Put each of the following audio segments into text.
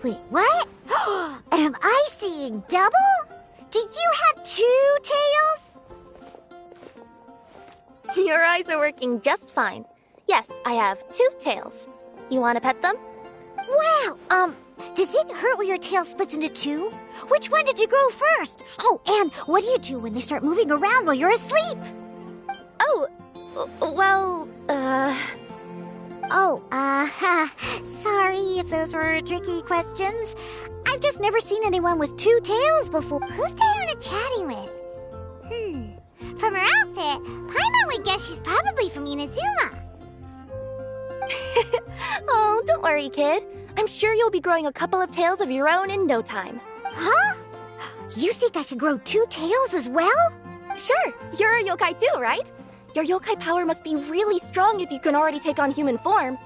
Wait, what? Am I seeing double? Do you have 2 tails? Your eyes are working just fine. Yes, I have 2 tails. You want to pet them? Wow, does it hurt when your tail splits into 2? Which one did you grow first? Oh, and what do you do when they start moving around while you're asleep? Oh, well, sorry if those were tricky questions. I've just never seen anyone with 2 tails before. Who's Diona chatting with? From her outfit, Paimon would guess she's probably from Inazuma. Oh, don't worry, kid. I'm sure you'll be growing a couple of tails of your own in no time. Huh? You think I could grow 2 tails as well? Sure, you're a yokai too, right? Your yokai power must be really strong if you can already take on human form.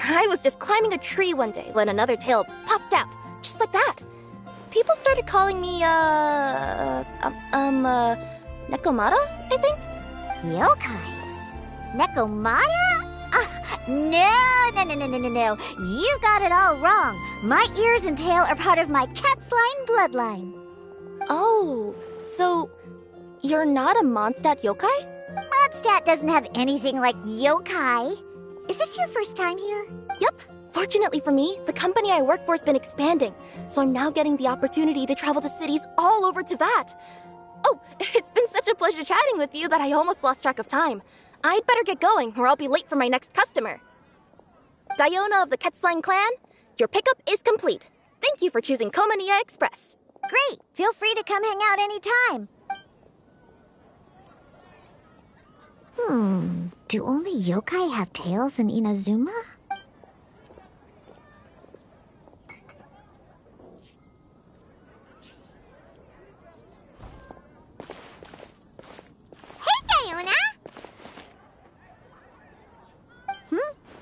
I was just climbing a tree one day when another tail popped out, just like that. People started calling me, Nekomata, I think? Yokai? Nekomata? No. You got it all wrong. My ears and tail are part of my cat's line bloodline. Oh, so you're not a Mondstadt yokai? Mondstadt doesn't have anything like yokai. Is this your first time here? Yep. Fortunately for me, the company I work for has been expanding, so I'm now getting the opportunity to travel to cities all over Teyvat. Oh, it's been such a pleasure chatting with you that I almost lost track of time. I'd better get going, or I'll be late for my next customer. Diona of the Quetzline clan, your pickup is complete. Thank you for choosing Komania Express. Great. Feel free to come hang out anytime. Do only yokai have tails in Inazuma? Diona!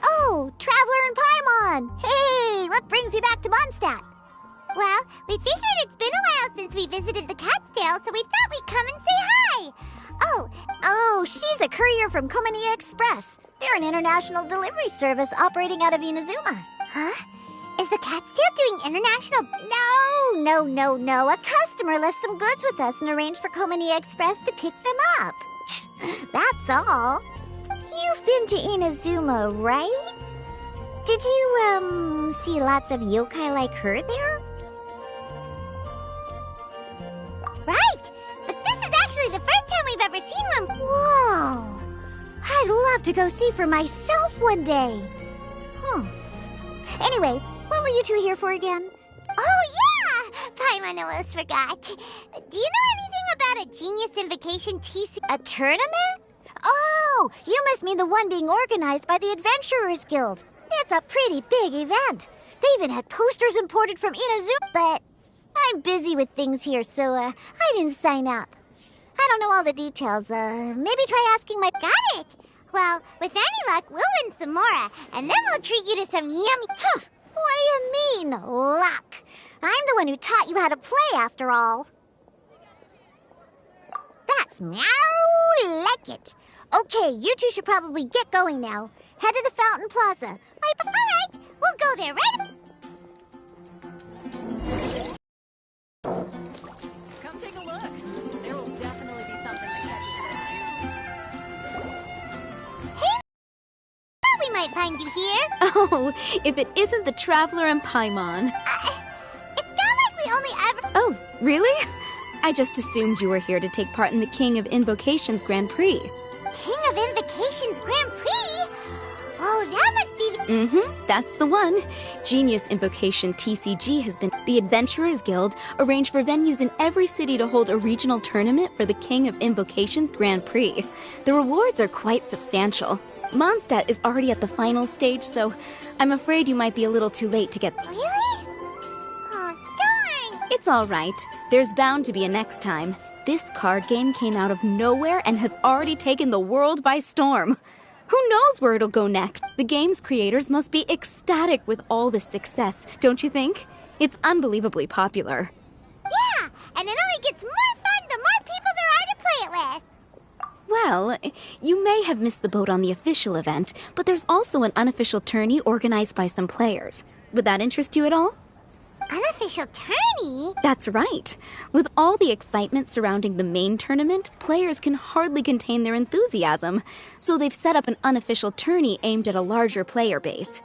Oh, Traveler and Paimon! Hey, what brings you back to Mondstadt? Well, we figured it's been a while since we visited the Cat's Tail, so we thought we'd come and say hi! Oh, she's a courier from Komania Express. They're an international delivery service operating out of Inazuma. Huh? Is the Cat's Tail doing international... No. A customer left some goods with us and arranged for Komania Express to pick them up. That's all. You've been to Inazuma, right? Did you, see lots of yokai like her there? Right! But this is actually the first time we've ever seen one. Whoa! I'd love to go see for myself one day. Anyway, what were you two here for again? Oh, yeah! Paimon almost forgot. Do you know anything about a Genius Invocation TC... A tournament? Oh, you must mean the one being organized by the Adventurers Guild. It's a pretty big event. They even had posters imported from Inazuma, but I'm busy with things here, so I didn't sign up. I don't know all the details. Maybe try asking my... Got it! Well, with any luck, we'll win some more, and then we'll treat you to some yummy... Huh. What do you mean, luck? I'm the one who taught you how to play, after all. That's meow like it. Okay, you two should probably get going now. Head to the Fountain Plaza. All right, we'll go there, right? Come take a look. There will definitely be something that catches your eye. Hey, thought we might find you here. Oh, if it isn't the Traveler and Paimon. It's not like we only ever... Oh, really? I just assumed you were here to take part in the King of Invocations Grand Prix. King of Invocations Grand Prix? Oh, that must be the... That's the one. Genius Invocation TCG has been... The Adventurers Guild arranged for venues in every city to hold a regional tournament for the King of Invocations Grand Prix. The rewards are quite substantial. Mondstadt is already at the final stage, so I'm afraid you might be a little too late to get... Really? Oh, darn! It's all right. There's bound to be a next time. This card game came out of nowhere and has already taken the world by storm. Who knows where it'll go next? The game's creators must be ecstatic with all this success, don't you think? It's unbelievably popular. Yeah, and it only gets more fun the more people there are to play it with. Well, you may have missed the boat on the official event, but there's also an unofficial tourney organized by some players. Would that interest you at all? Unofficial tourney? That's right. With all the excitement surrounding the main tournament, players can hardly contain their enthusiasm, so they've set up an unofficial tourney aimed at a larger player base.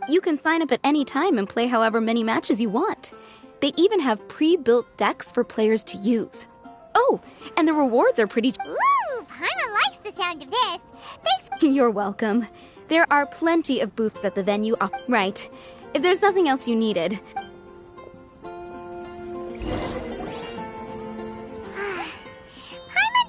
You can sign up at any time and play however many matches you want. They even have pre-built decks for players to use. Oh, and the rewards are pretty... Ooh, Paimon likes the sound of this. Thanks. You're welcome. There are plenty of booths at the venue. Right. If there's nothing else you needed. Paimon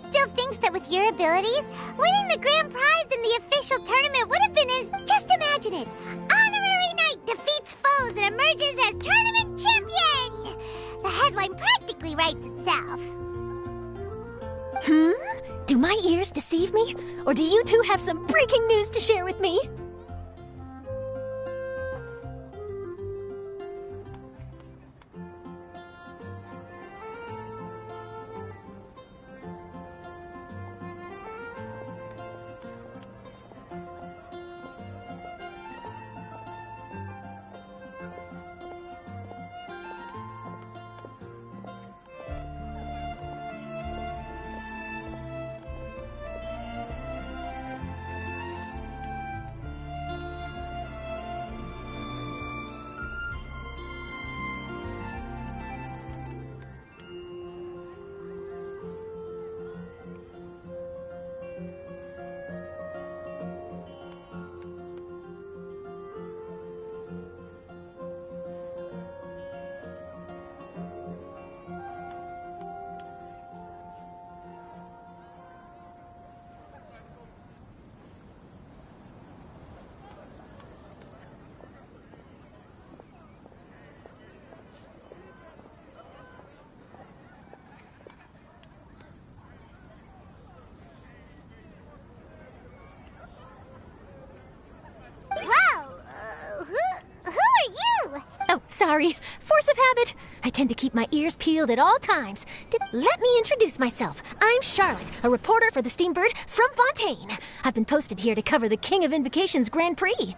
still thinks that with your abilities, winning the grand prize in the official tournament would have been as... Just imagine it. Honorary Knight defeats foes and emerges as tournament champion! The headline practically writes itself. Do my ears deceive me? Or do you two have some breaking news to share with me? Oh, sorry. Force of habit. I tend to keep my ears peeled at all times. Let me introduce myself. I'm Charlotte, a reporter for the Steambird from Fontaine. I've been posted here to cover the King of Invocations Grand Prix.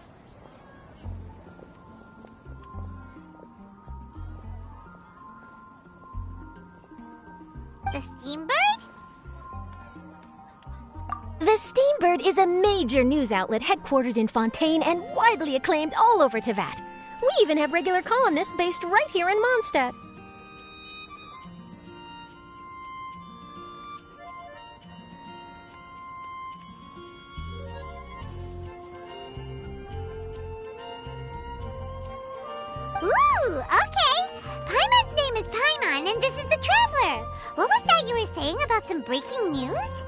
The Steambird? The Steambird is a major news outlet headquartered in Fontaine and widely acclaimed all over Teyvat. We even have regular columnists based right here in Mondstadt. Ooh, okay. Paimon's name is Paimon, and this is the Traveler. What was that you were saying about some breaking news?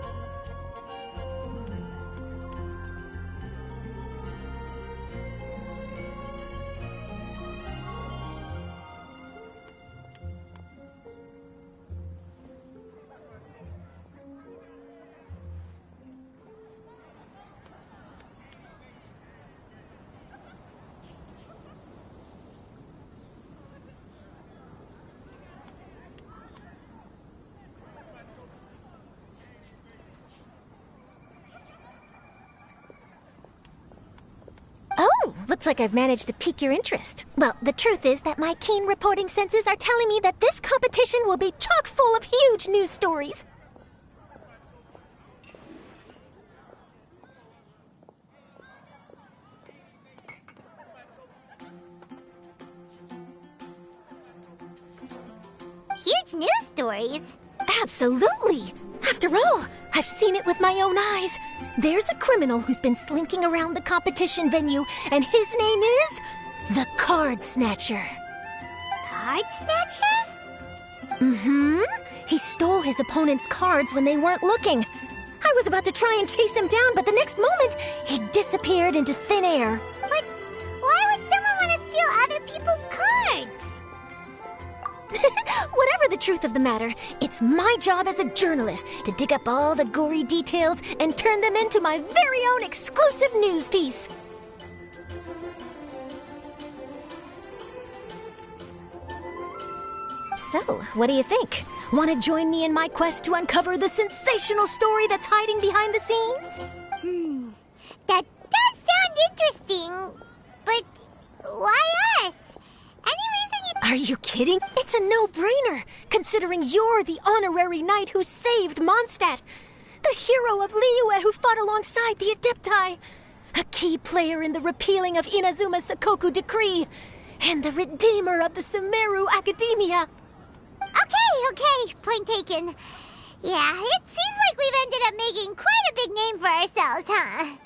Oh, looks like I've managed to pique your interest. Well, the truth is that my keen reporting senses are telling me that this competition will be chock full of huge news stories. Huge news stories? Absolutely! After all, I've seen it with my own eyes. There's a criminal who's been slinking around the competition venue, and his name is the Card Snatcher. Card Snatcher? Mm-hmm. He stole his opponent's cards when they weren't looking. I was about to try and chase him down, but the next moment, he disappeared into thin air. But why would someone want to steal other people's cards? Whatever the truth of the matter, it's my job as a journalist to dig up all the gory details and turn them into my very own exclusive news piece. So, what do you think? Want to join me in my quest to uncover the sensational story that's hiding behind the scenes? That does sound interesting, but why us? Are you kidding? It's a no-brainer, considering you're the honorary knight who saved Mondstadt. The hero of Liyue who fought alongside the Adepti. A key player in the repealing of Inazuma's Sakoku decree. And the redeemer of the Sumeru Academia. Okay, point taken. Yeah, it seems like we've ended up making quite a big name for ourselves, huh?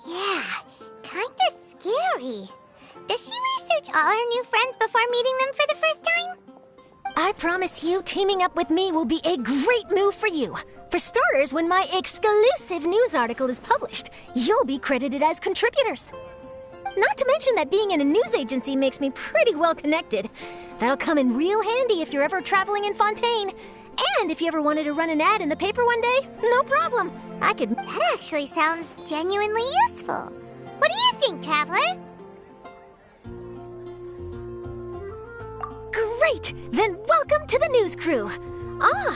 Yeah, kinda scary. Does she research all her new friends before meeting them for the first time? I promise you, teaming up with me will be a great move for you. For starters, when my exclusive news article is published, you'll be credited as contributors. Not to mention that being in a news agency makes me pretty well connected. That'll come in real handy if you're ever traveling in Fontaine. And if you ever wanted to run an ad in the paper one day, no problem. I could... That actually sounds genuinely useful. What do you think, Traveler? Great! Then welcome to the news crew.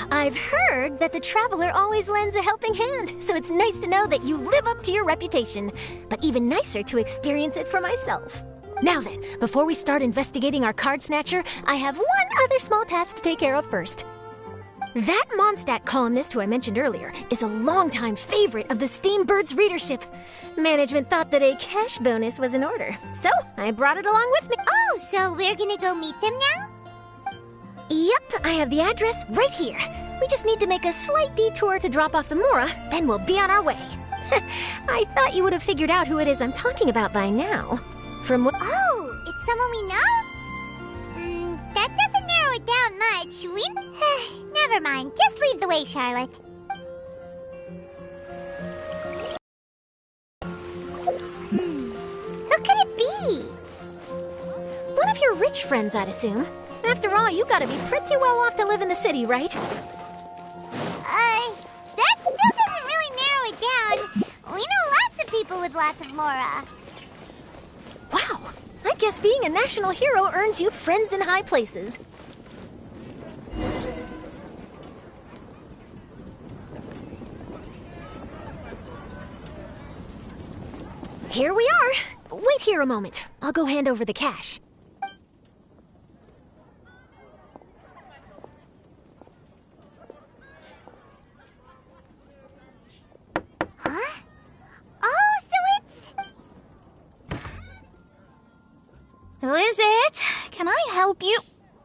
I've heard that the Traveler always lends a helping hand, so it's nice to know that you live up to your reputation. But even nicer to experience it for myself. Now then, before we start investigating our card snatcher, I have one other small task to take care of first. That Mondstadt columnist who I mentioned earlier is a longtime favorite of the Steambird's readership. Management thought that a cash bonus was in order, so I brought it along with me. Oh, so we're gonna go meet them now? Yep, I have the address right here. We just need to make a slight detour to drop off the Mora, then we'll be on our way. I thought you would have figured out who it is I'm talking about by now. From what... Oh, it's someone we know? That doesn't narrow it down much. Never mind, just lead the way, Charlotte. Who could it be? One of your rich friends, I'd assume. After all, you gotta be pretty well off to live in the city, right? That still doesn't really narrow it down. We know lots of people with lots of Mora. Wow, I guess being a national hero earns you friends in high places. Here we are. Wait here a moment. I'll go hand over the cash. Huh? Oh, so it's... Who is it? Can I help you?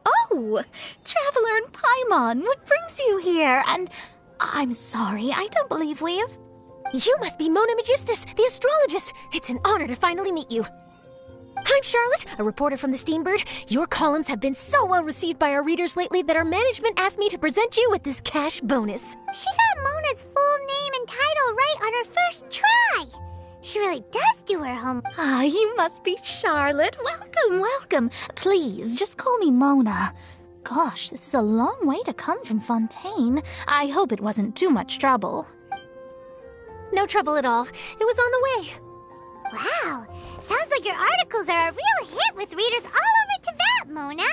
Oh, Traveler and Paimon, what brings you here? And I'm sorry, I don't believe we've... You must be Mona Magistus, the astrologist. It's an honor to finally meet you. I'm Charlotte, a reporter from the Steambird. Your columns have been so well received by our readers lately that our management asked me to present you with this cash bonus. She got Mona's full name and title right on her first try. She really does do her homework. Ah, you must be Charlotte. Welcome, welcome. Please, just call me Mona. Gosh, this is a long way to come from Fontaine. I hope it wasn't too much trouble. No trouble at all. It was on the way. Wow, sounds like your articles are a real hit with readers all over Teyvat, Mona.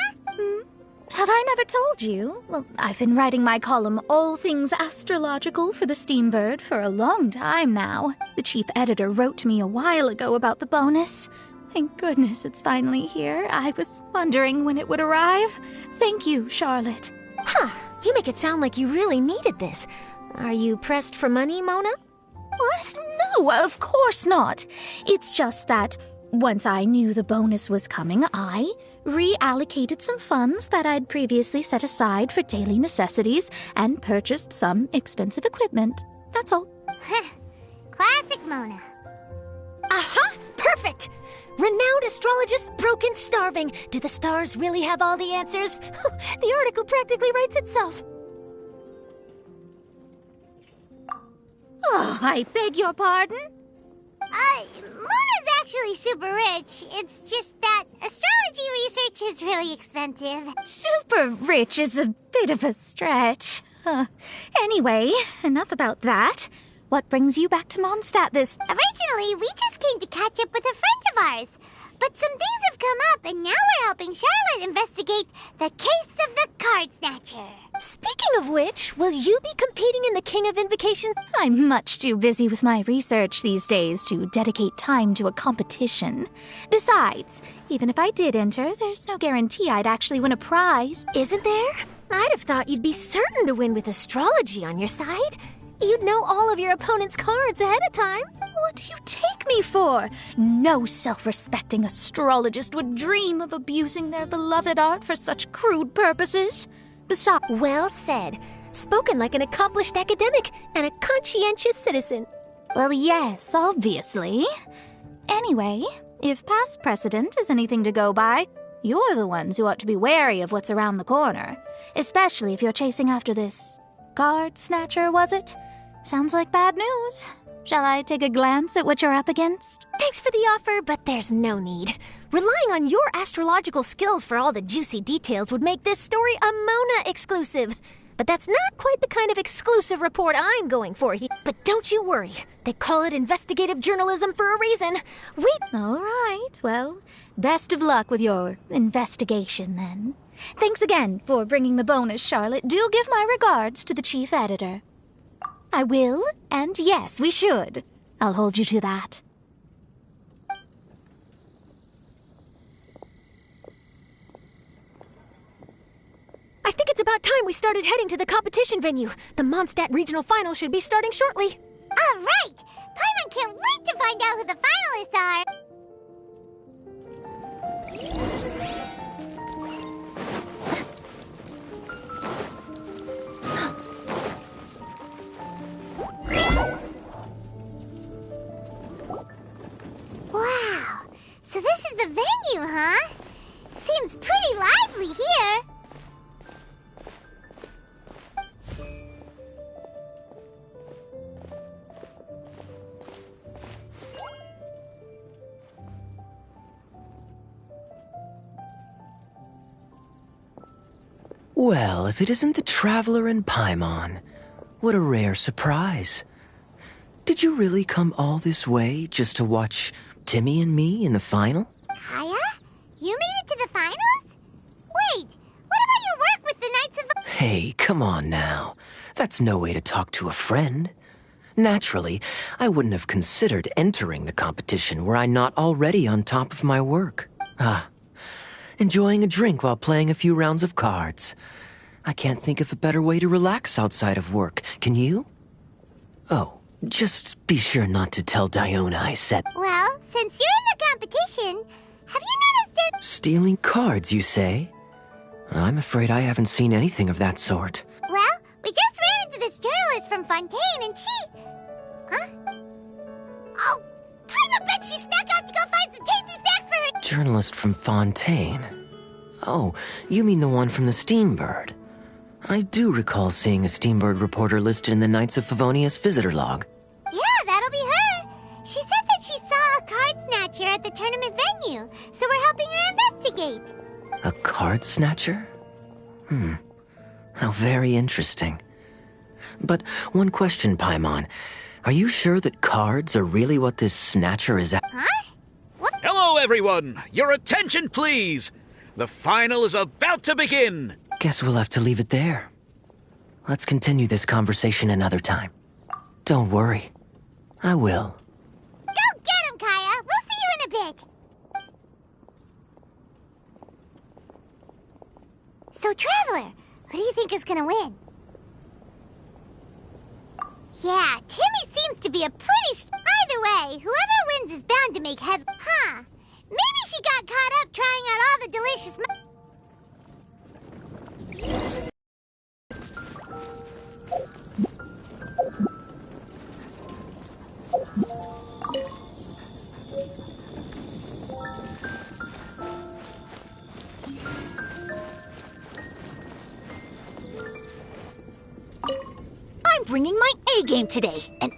Have I never told you? Well, I've been writing my column All Things Astrological for the Steambird for a long time now. The chief editor wrote to me a while ago about the bonus. Thank goodness it's finally here. I was wondering when it would arrive. Thank you, Charlotte. Huh, you make it sound like you really needed this. Are you pressed for money, Mona? What? No, of course not. It's just that once I knew the bonus was coming, I reallocated some funds that I'd previously set aside for daily necessities and purchased some expensive equipment. That's all. Classic Mona. Aha! Perfect! Renowned astrologist Broken Starving. Do the stars really have all the answers? The article practically writes itself. Oh, I beg your pardon? Mona's actually super rich. It's just that astrology research is really expensive. Super rich is a bit of a stretch. Anyway, enough about that. What brings you back to Mondstadt this... Originally, we just came to catch up with a friend of ours. But some things have come up, and now we're helping Charlotte investigate the case of the Card Snatcher. Speaking of which, will you be competing in the King of Invocations? I'm much too busy with my research these days to dedicate time to a competition. Besides, even if I did enter, there's no guarantee I'd actually win a prize. Isn't there? I'd have thought you'd be certain to win with astrology on your side. You'd know all of your opponent's cards ahead of time. What do you take me for? No self-respecting astrologist would dream of abusing their beloved art for such crude purposes. Besides, Well said. Spoken like an accomplished academic and a conscientious citizen. well, yes, obviously. Anyway, if past precedent is anything to go by, you're the ones who ought to be wary of what's around the corner. Especially if you're chasing after this card snatcher, was it? Sounds like bad news. Shall I take a glance at what you're up against? Thanks for the offer, but there's no need. Relying on your astrological skills for all the juicy details would make this story a Mona exclusive. But that's not quite the kind of exclusive report I'm going for here. But don't you worry. They call it investigative journalism for a reason. All right, well, best of luck with your investigation then. Thanks again for bringing the bonus, Charlotte. Do give my regards to the chief editor. I will, and yes, we should. I'll hold you to that. I think it's about time we started heading to the competition venue. The Mondstadt Regional Final should be starting shortly. All right! Paimon can't wait to find out who the finalists are! Wow! So this is the venue, huh? Seems pretty lively here. Well, if it isn't the Traveler and Paimon, what a rare surprise. Did you really come all this way just to watch Timmy and me in the final? Kaya? You made it to the finals? Wait, what about your work with the Knights of... Hey, come on now. That's no way to talk to a friend. Naturally, I wouldn't have considered entering the competition were I not already on top of my work. Enjoying a drink while playing a few rounds of cards. I can't think of a better way to relax outside of work. Can you? Oh, just be sure not to tell Diona I said... Well, since you're in the competition, have you noticed there... Stealing cards, you say? I'm afraid I haven't seen anything of that sort. Well, we just ran into this journalist from Fontaine and she... Huh? Oh, I bet she snuck out to go find some tasty snacks for her... Journalist from Fontaine. Oh, you mean the one from the Steambird. I do recall seeing a Steambird reporter listed in the Knights of Favonius visitor log. Yeah, that'll be her. She said that she saw a card snatcher at the tournament venue, so we're helping her investigate. A card snatcher? How very interesting. But one question, Paimon. Are you sure that cards are really what this snatcher is at? Huh? What? Hello, everyone! Your attention, please! The final is about to begin! Guess we'll have to leave it there. Let's continue this conversation another time. Don't worry. I will. Go get him, Kaya! We'll see you in a bit! So, Traveler, who do you think is gonna win? Yeah, Timmy seems to be a pretty... Either way, whoever wins is bound to make head... Huh. Maybe she got caught up trying out all the delicious... I'm bringing my A game today, and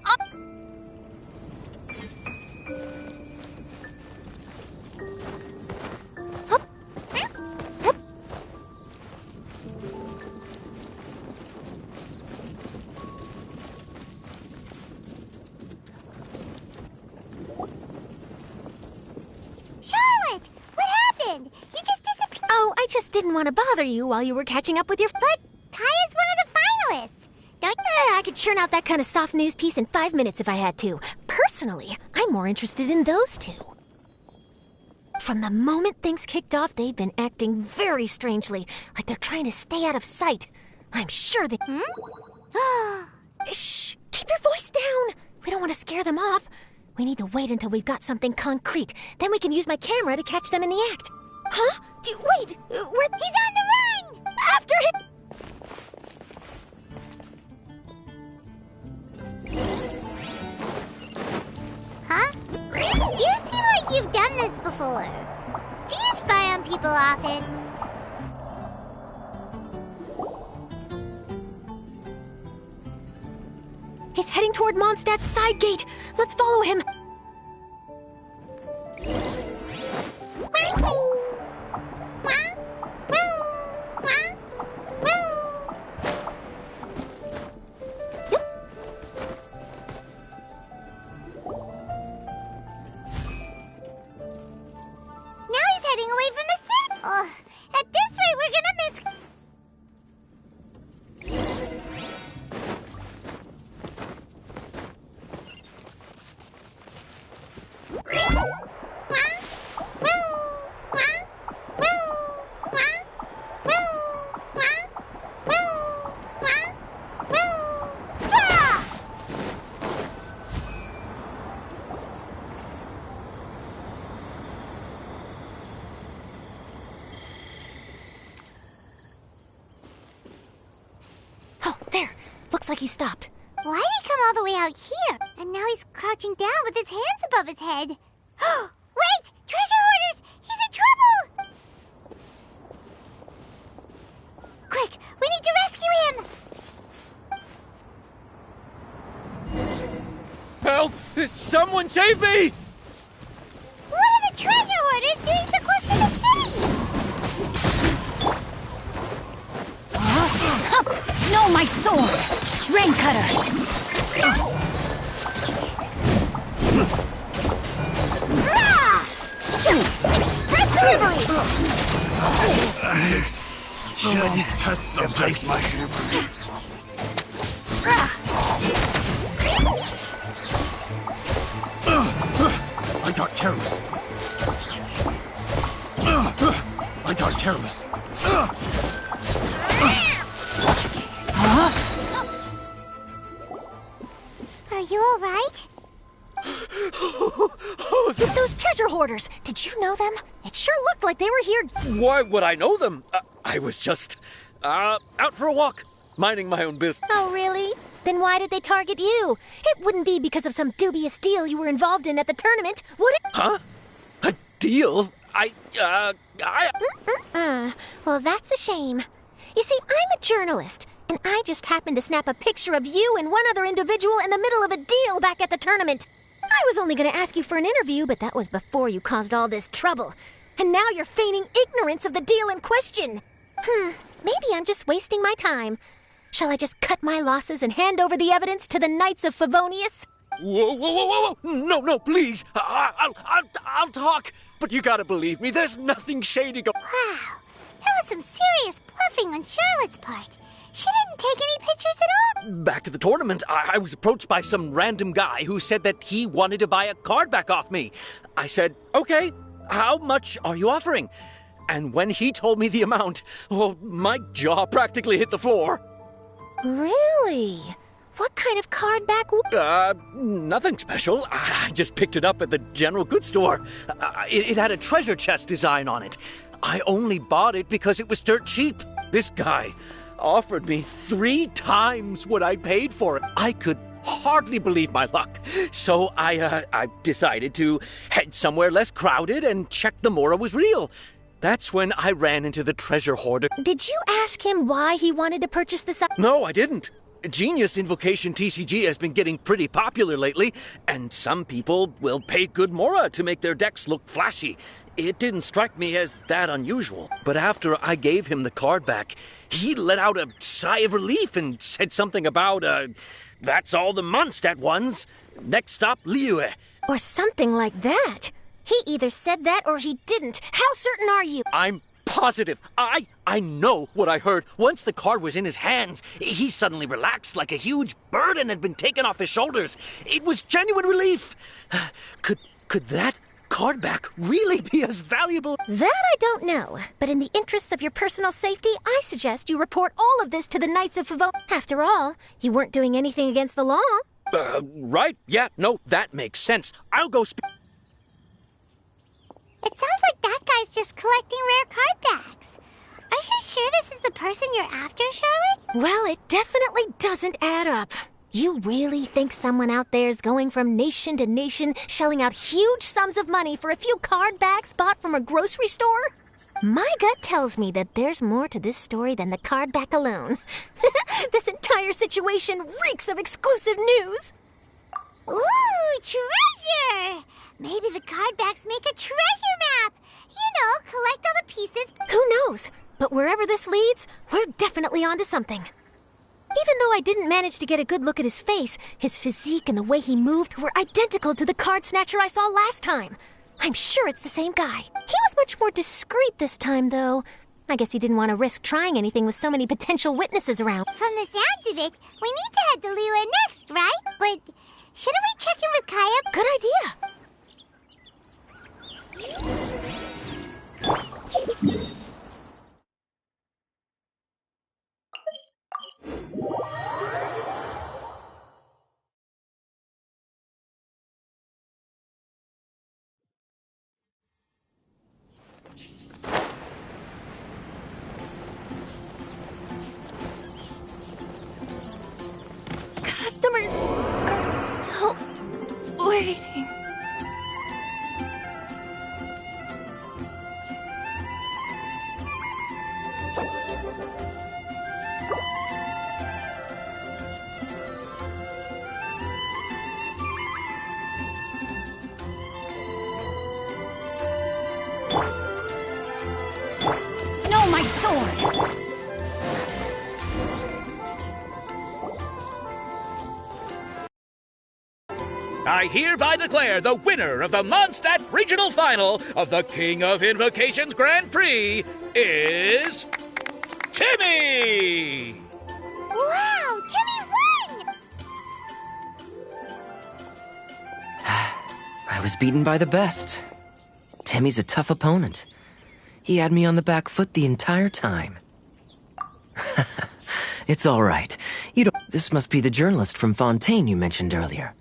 Charlotte! What happened? You just disappeared. Oh, I just didn't want to bother you while you were catching up with your... But Kaya's could churn out that kind of soft news piece in 5 minutes if I had to. Personally, I'm more interested in those two. From the moment things kicked off, they've been acting very strangely, like they're trying to stay out of sight. I'm sure they... Shh! Keep your voice down! We don't want to scare them off. We need to wait until we've got something concrete. Then we can use my camera to catch them in the act. Huh? Wait! He's on the run! After him! Huh? You seem like you've done this before. Do you spy on people often? He's heading toward Mondstadt's side gate. Let's follow him. Now he's heading away from the city. At this rate, we're gonna miss... Oh, there. Looks like he stopped. Why'd he come all the way out here? And now he's crouching down with his hands above his head. Wait! Treasure hoarders! He's in trouble! Quick! We need to rescue him! Help! Someone save me! What are the treasure hoarders doing so close to the city? No, my sword! Raincutter! Should test someplace mushroom. I got careless. I got careless. Are you all right? Those treasure hoarders! Did you know them? It sure looked like they were here. Why would I know them? I was just out for a walk, minding my own business. Oh, really? Then why did they target you? It wouldn't be because of some dubious deal you were involved in at the tournament, would it? Huh? A deal? Well, that's a shame. You see, I'm a journalist, and I just happened to snap a picture of you and one other individual in the middle of a deal back at the tournament. I was only going to ask you for an interview, but that was before you caused all this trouble. And now you're feigning ignorance of the deal in question. Maybe I'm just wasting my time. Shall I just cut my losses and hand over the evidence to the Knights of Favonius? Whoa! No, please. I'll talk. But you gotta believe me, there's nothing shady going. Wow. That was some serious bluffing on Charlotte's part. She didn't take any pictures at all. Back at the tournament, I was approached by some random guy who said that he wanted to buy a card back off me. I said, okay, how much are you offering? And when he told me the amount, my jaw practically hit the floor. Really? What kind of card back? Nothing special. I just picked it up at the general goods store. It had a treasure chest design on it. I only bought it because it was dirt cheap. This guy offered me 3 times what I paid for it. I could hardly believe my luck. So I decided to head somewhere less crowded and check the Mora was real. That's when I ran into the treasure hoarder. Did you ask him why he wanted to purchase this? No, I didn't. Genius Invocation TCG has been getting pretty popular lately, and some people will pay good Mora to make their decks look flashy. It didn't strike me as that unusual. But after I gave him the card back, he let out a sigh of relief and said something about, that's all the Mondstadt ones. Next stop, Liyue. Or something like that. He either said that or he didn't. How certain are you? I'm positive. I know what I heard. Once the card was in his hands, he suddenly relaxed like a huge burden had been taken off his shoulders. It was genuine relief. Could that card back really be as valuable? That I don't know, but in the interests of your personal safety, I suggest you report all of this to the Knights of Favonius. After all, you weren't doing anything against the law. Right? Yeah, no, that makes sense. I'll go speak. It sounds like that guy's just collecting rare card backs. Are you sure this is the person you're after, Charlotte? Well, it definitely doesn't add up. You really think someone out there's going from nation to nation, shelling out huge sums of money for a few card backs bought from a grocery store? My gut tells me that there's more to this story than the card back alone. This entire situation reeks of exclusive news. Ooh, treasure! Maybe the card backs make a treasure map. You know, collect all the pieces. Who knows? But wherever this leads, we're definitely onto something. Even though I didn't manage to get a good look at his face, his physique and the way he moved were identical to the card snatcher I saw last time. I'm sure it's the same guy. He was much more discreet this time, though. I guess he didn't want to risk trying anything with so many potential witnesses around. From the sounds of it, we need to head to Liyue next, right? But shouldn't we check in with Kaya? Good idea. Customers are still waiting. No, my sword! I hereby declare the winner of the Mondstadt Regional Final of the King of Invocations Grand Prix is Timmy! Wow, Timmy won! I was beaten by the best. Timmy's a tough opponent. He had me on the back foot the entire time. It's all right. You don't... This must be the journalist from Fontaine you mentioned earlier.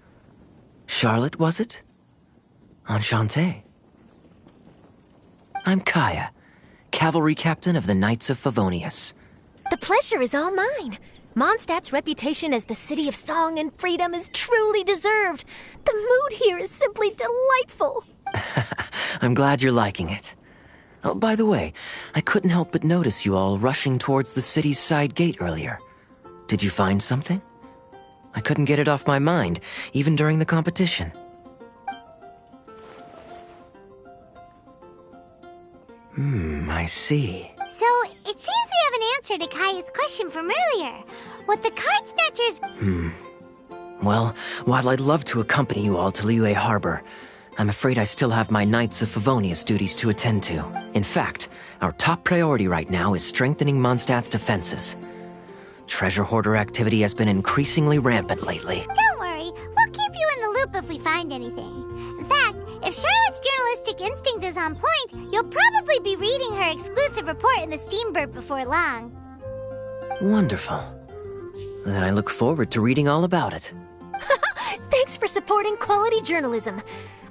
Charlotte, was it? Enchanté. I'm Kaya, cavalry captain of the Knights of Favonius. The pleasure is all mine. Mondstadt's reputation as the city of song and freedom is truly deserved. The mood here is simply delightful. I'm glad you're liking it. Oh, by the way, I couldn't help but notice you all rushing towards the city's side gate earlier. Did you find something? I couldn't get it off my mind, even during the competition. I see. So, it seems we have an answer to Kaya's question from earlier. What the card snatchers... Well, while I'd love to accompany you all to Liyue Harbor, I'm afraid I still have my Knights of Favonius duties to attend to. In fact, our top priority right now is strengthening Mondstadt's defenses. Treasure hoarder activity has been increasingly rampant lately. Don't worry, we'll keep you in the loop if we find anything. In fact, if Charlotte's journalistic instinct is on point, you'll probably be reading her exclusive report in the Steambird before long. Wonderful. Then I look forward to reading all about it. Thanks for supporting quality journalism.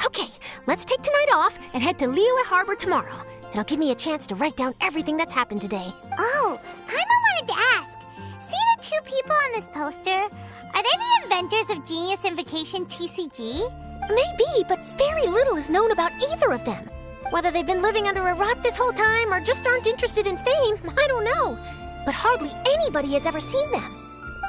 Okay, let's take tonight off and head to Liyue Harbor tomorrow. It'll give me a chance to write down everything that's happened today. Oh, Paimon wanted to ask. See the two people on this poster? Are they the inventors of Genius Invocation TCG? Maybe, but very little is known about either of them. Whether they've been living under a rock this whole time or just aren't interested in fame, I don't know. But hardly anybody has ever seen them.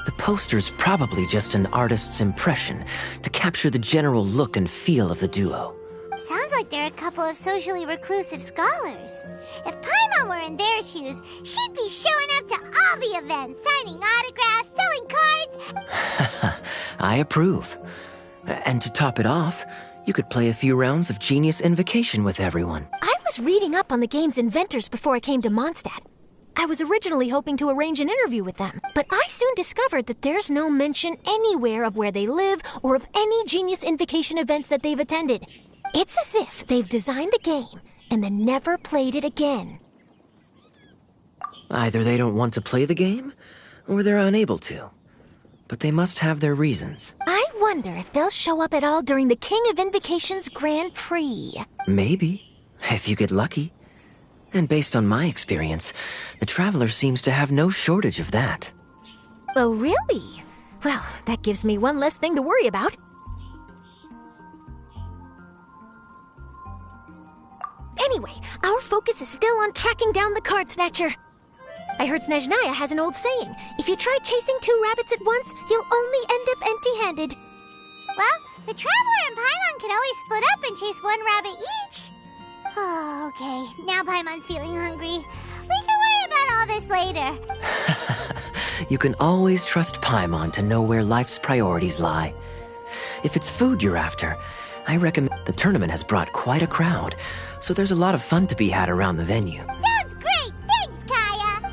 The poster's probably just an artist's impression to capture the general look and feel of the duo. Sounds like they're a couple of socially reclusive scholars. If Paimon were in their shoes, she'd be showing up to all the events, signing autographs, selling cards. I approve. And to top it off, you could play a few rounds of Genius Invocation with everyone. I was reading up on the game's inventors before I came to Mondstadt. I was originally hoping to arrange an interview with them, but I soon discovered that there's no mention anywhere of where they live or of any Genius Invocation events that they've attended. It's as if they've designed the game and then never played it again. Either they don't want to play the game, or they're unable to. But they must have their reasons. I wonder if they'll show up at all during the King of Invocation's Grand Prix. Maybe, if you get lucky. And based on my experience, the Traveler seems to have no shortage of that. Oh, really? Well, that gives me one less thing to worry about. Anyway, our focus is still on tracking down the Card Snatcher. I heard Snezhnaya has an old saying. If you try chasing 2 rabbits at once, you'll only end up empty-handed. Well, the Traveler and Paimon could always split up and chase 1 rabbit each. Oh, okay. Now Paimon's feeling hungry. We can worry about all this later. You can always trust Paimon to know where life's priorities lie. If it's food you're after, I recommend. The tournament has brought quite a crowd, so there's a lot of fun to be had around the venue. Sounds great! Thanks, Kaya!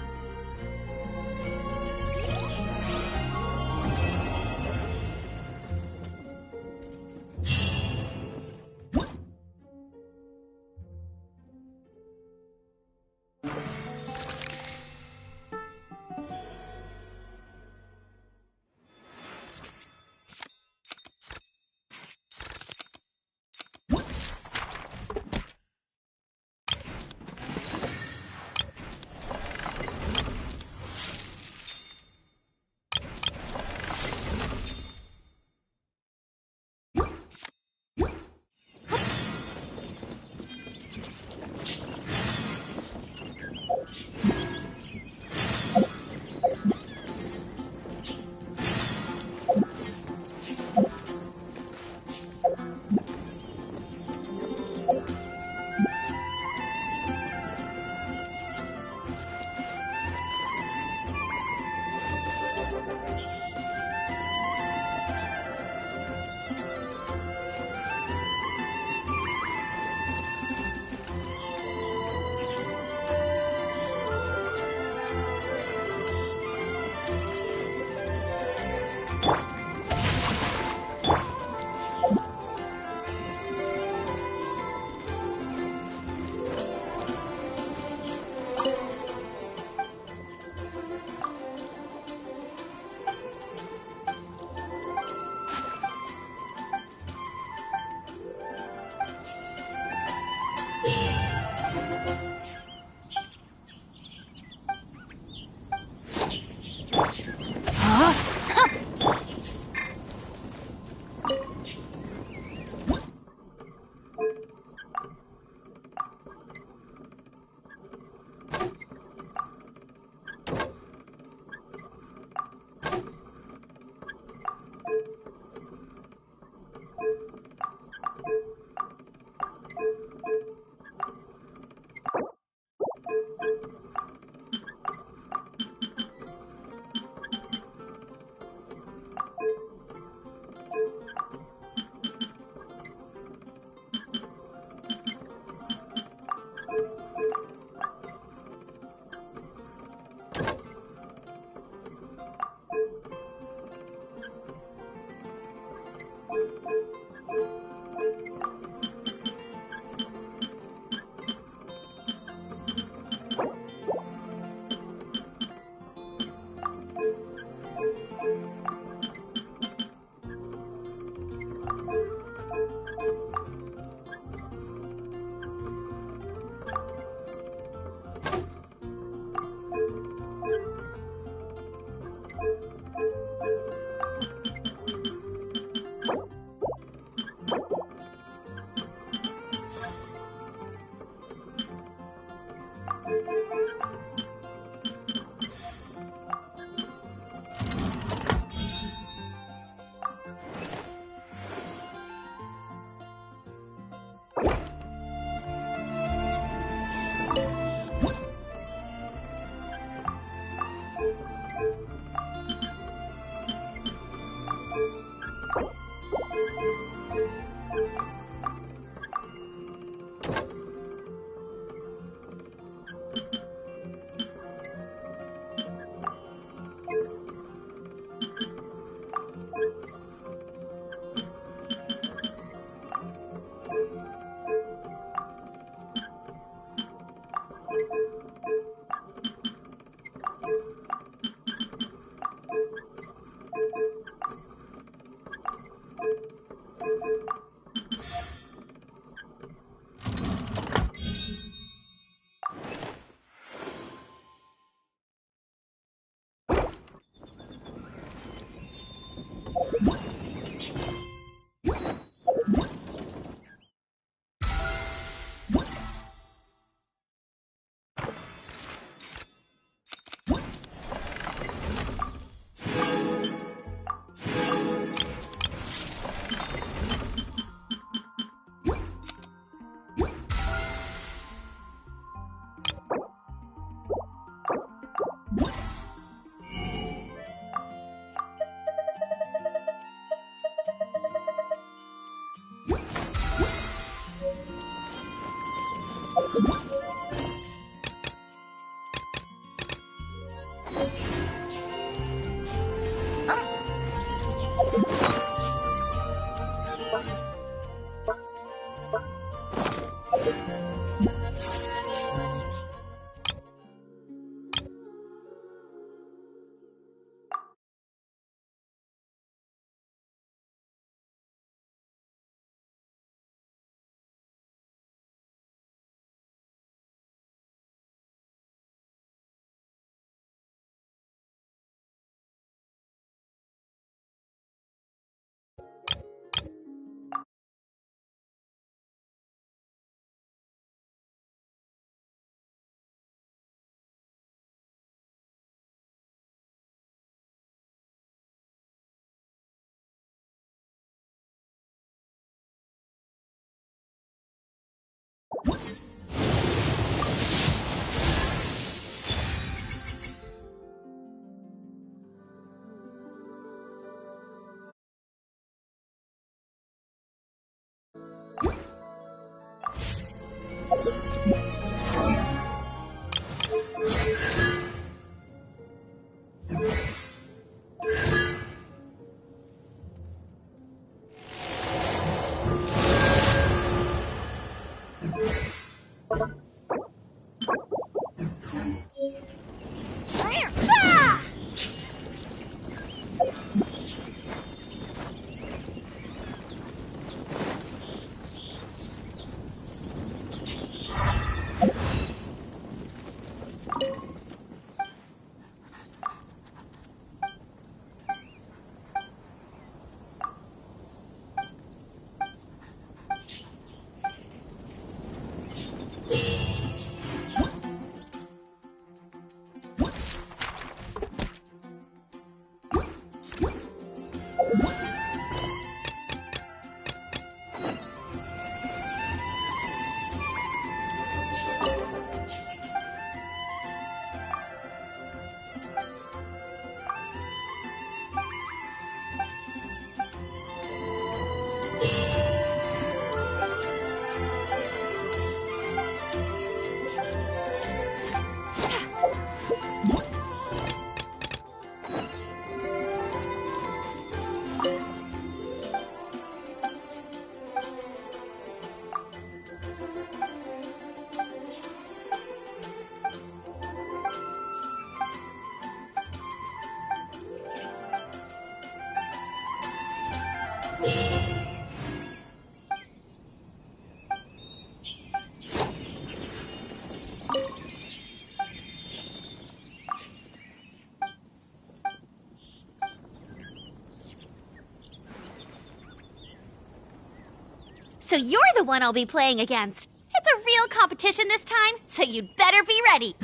So you're the one I'll be playing against. It's a real competition this time, so you'd better be ready.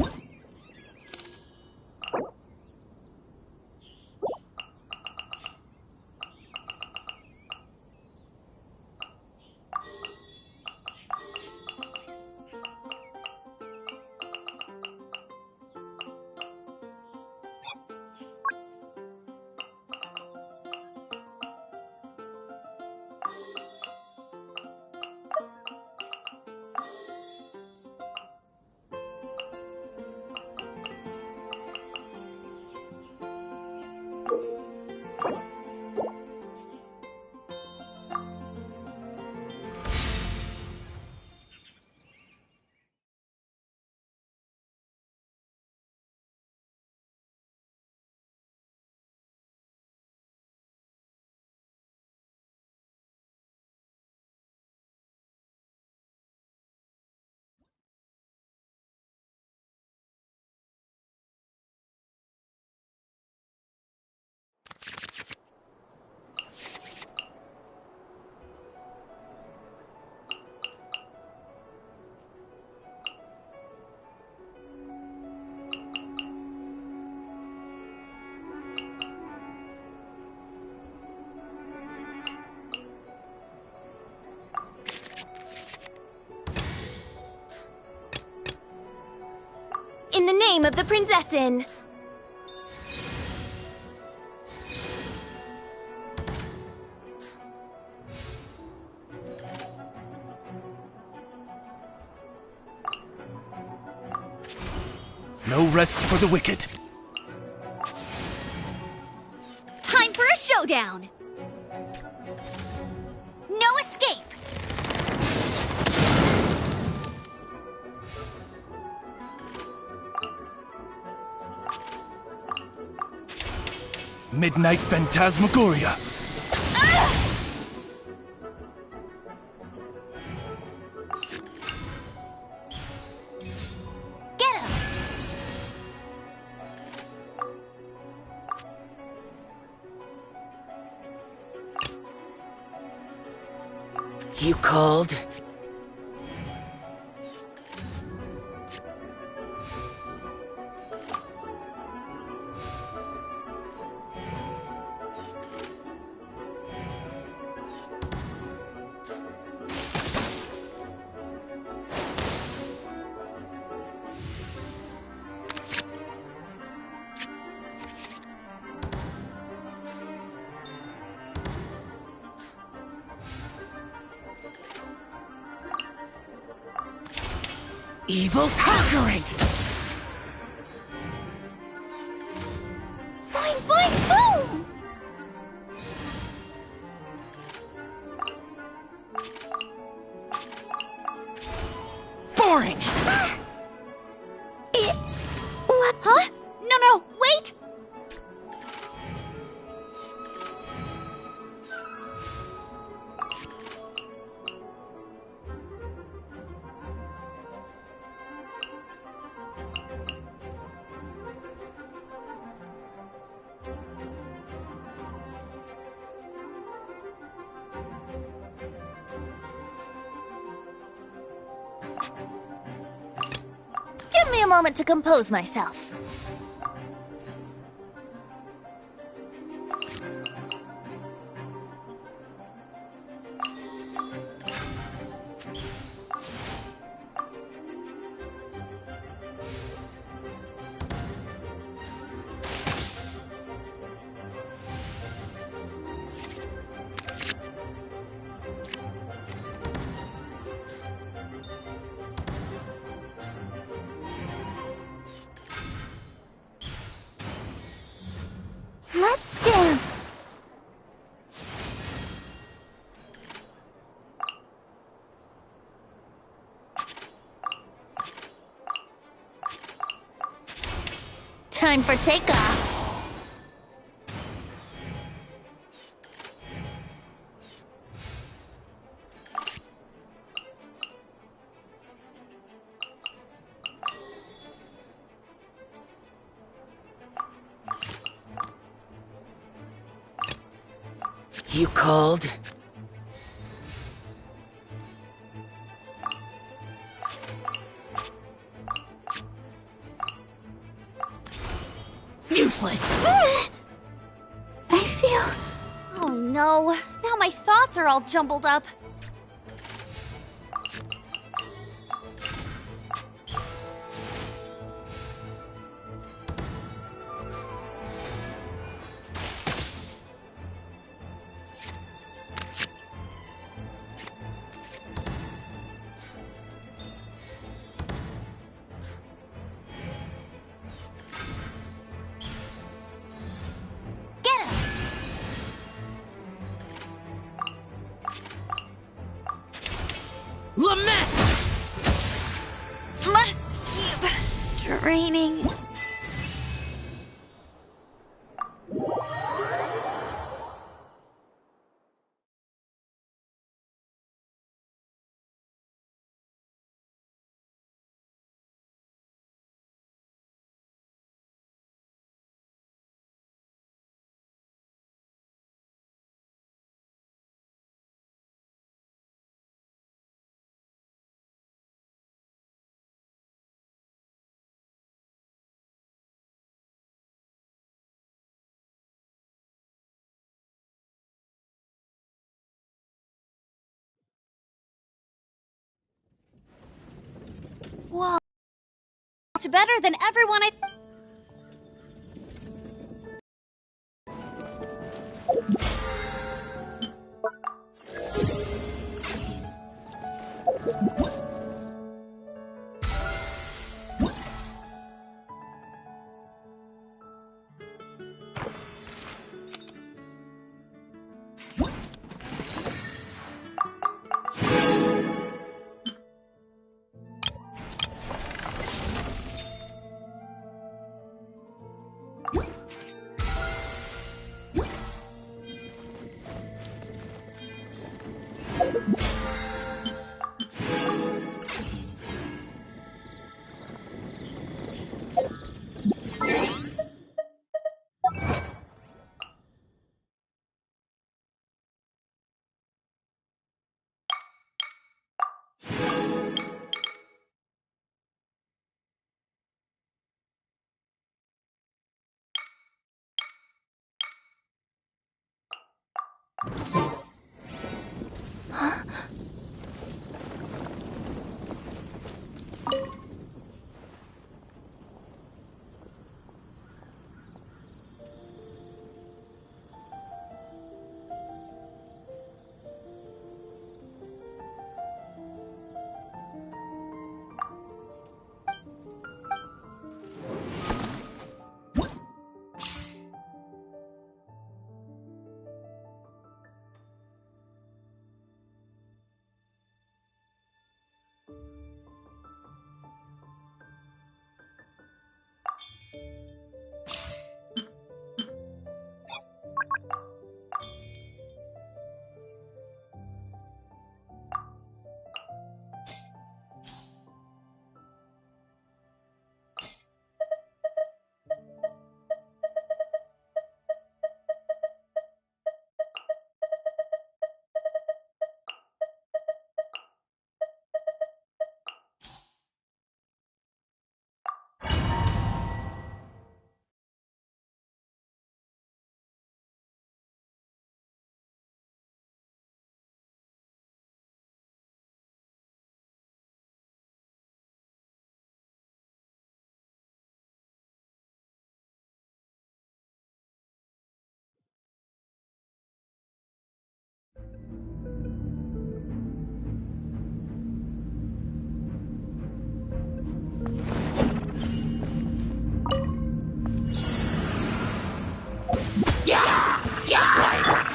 In the name of the Prinzessin! No rest for the wicked. Time for a showdown! No escape! Midnight Phantasmagoria. Get him! You called? Evil conquering! Boing, boing, boom! Boring! What? Huh? No, wait! Give me a moment to compose myself. Let's dance. Time for takeoff. You called? Useless! I feel... Oh no, now my thoughts are all jumbled up. Lament! Must keep draining. Whoa. Much better than everyone I...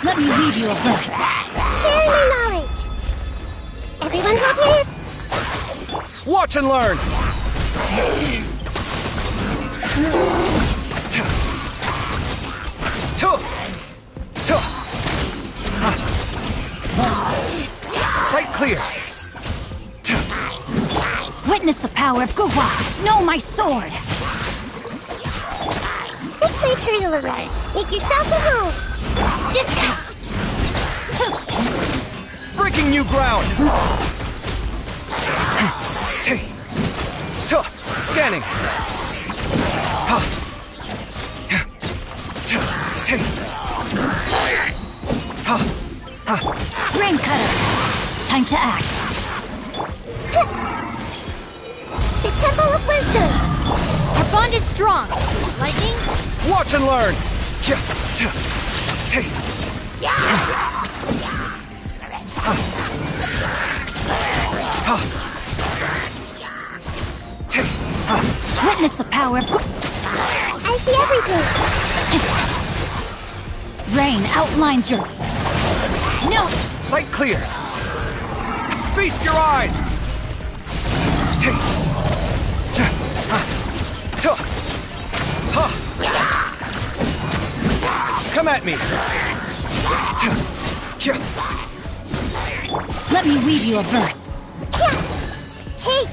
Let me read you a book. Share my knowledge. Everyone cooperative? Watch and learn! Sight clear! Witness the power of Guhua. Know my sword. This might hurt a little. Make yourselves at home. Discount. Breaking new ground! Scanning! Rain cutter. Time to act. The Temple of Wisdom. Our bond is strong. Lightning. Watch and learn! Witness the power of I see everything. Rain outlines your... No! Sight clear! Feast your eyes! Come at me! Let me weave you a bird. Hey!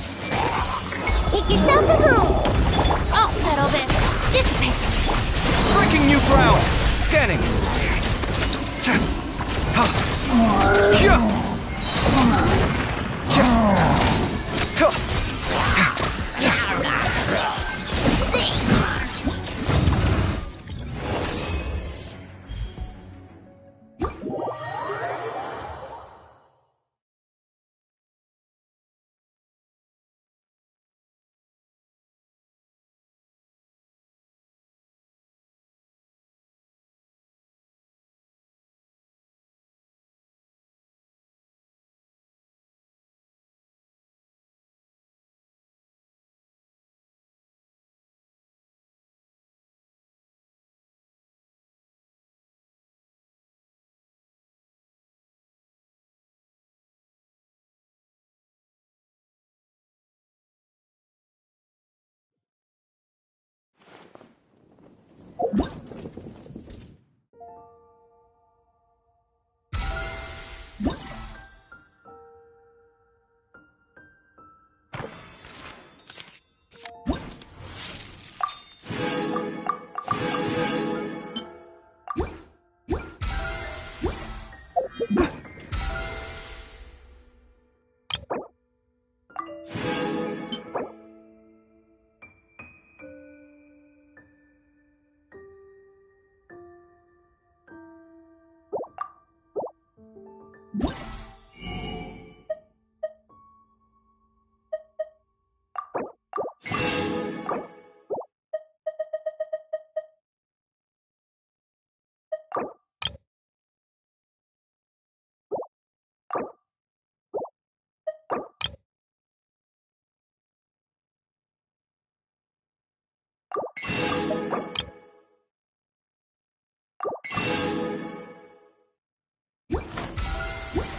Make yourselves at home. I'll settle this. Dissipate. Breaking new ground! Scanning! Huh?